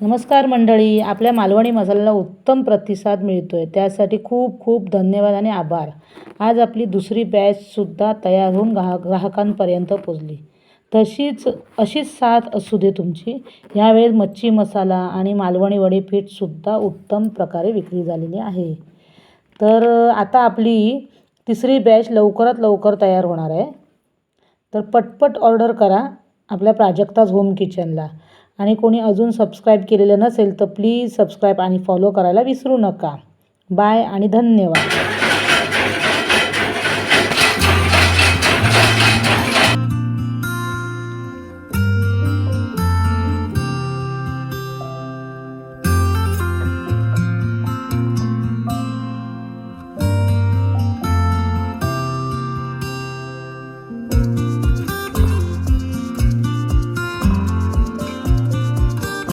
नमस्कार मंडळी, आपल्या मालवणी मसाल्याला उत्तम प्रतिसाद मिळतो आहे, त्यासाठी खूप खूप धन्यवाद आणि आभार. आज आपली दुसरी बॅचसुद्धा तयार होऊन ग्राहकांपर्यंत पोचली. अशीच साथ असू दे तुमची. यावेळेस मच्छी मसाला आणि मालवणी वडी पीठसुद्धा उत्तम प्रकारे विक्री झालेली आहे. तर आता आपली तिसरी बॅच लवकरात लवकर तयार होणार आहे. तर पटपट ऑर्डर करा आपल्या प्राजक्ताज होम किचनला. आणि कोणी अजून सबस्क्राईब केलेलं नसेल तर प्लीज सबस्क्राईब आणि फॉलो करायला विसरू नका. बाय आणि धन्यवाद.